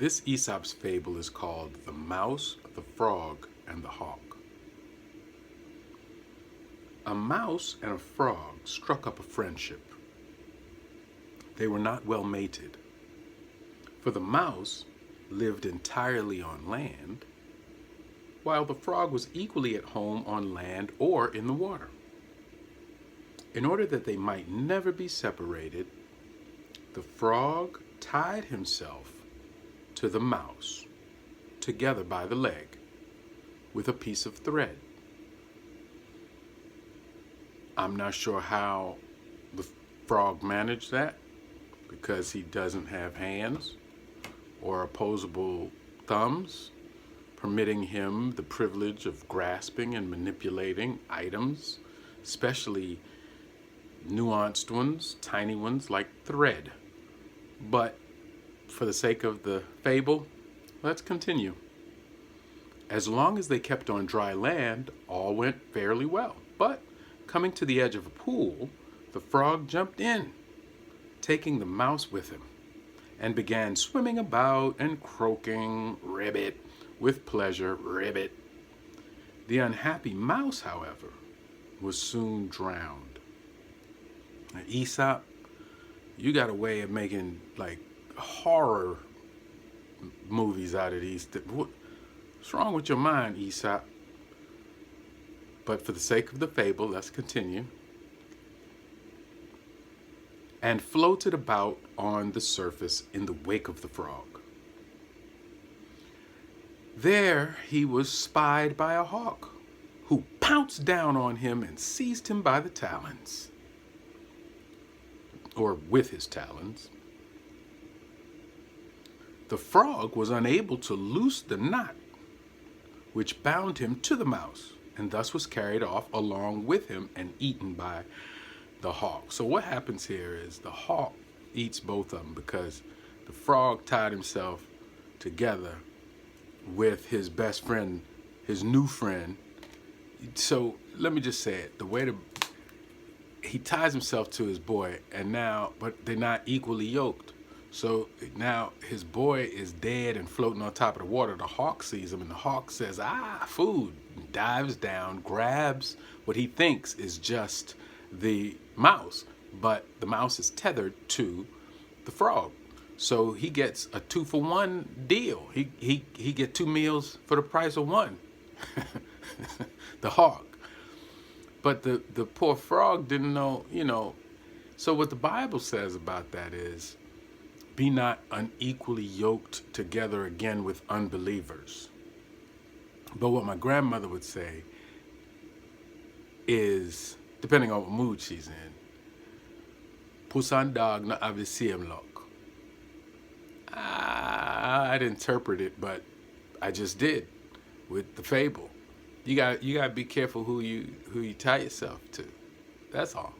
This Aesop's fable is called The Mouse, the Frog, and the Hawk. A mouse and a frog struck up a friendship. They were not well mated, for the mouse lived entirely on land, while the frog was equally at home on land or in the water. In order that they might never be separated, the frog tied himself to the mouse, together by the leg, with a piece of thread. I'm not sure how the frog managed that, because he doesn't have hands or opposable thumbs, permitting him the privilege of grasping and manipulating items, especially nuanced ones, tiny ones like thread. But for the sake of the fable, let's continue. As long as they kept on dry land, all went fairly well. But coming to the edge of a pool, the frog jumped in, taking the mouse with him, and began swimming about and croaking, "Ribbit," with pleasure, "Ribbit." The unhappy mouse, however, was soon drowned. Now, Aesop, you got a way of making like horror movies out of these. What's wrong with your mind, Aesop? But for the sake of the fable, let's continue. And floated about on the surface in the wake of the frog. There he was spied by a hawk, who pounced down on him and seized him by the talons, or with his talons. The frog was unable to loose the knot, which bound him to the mouse, and thus was carried off along with him and eaten by the hawk. So what happens here is the hawk eats both of them, because the frog tied himself together with his best friend, his new friend. So let me just say it, the way he ties himself to his boy, and now, but they're not equally yoked. So now his boy is dead and floating on top of the water. The hawk sees him, and the hawk says, food, dives down, grabs what he thinks is just the mouse, but the mouse is tethered to the frog. So he gets a 2-for-1 deal. He get 2 meals for the price of one. The hawk. But the poor frog didn't know, So what the Bible says about that is, be not unequally yoked together again with unbelievers. But what my grandmother would say is, depending on what mood she's in, Pusan dog na avisiam lok. I'd interpret it, but I just did with the fable. You got to be careful who you tie yourself to. That's all.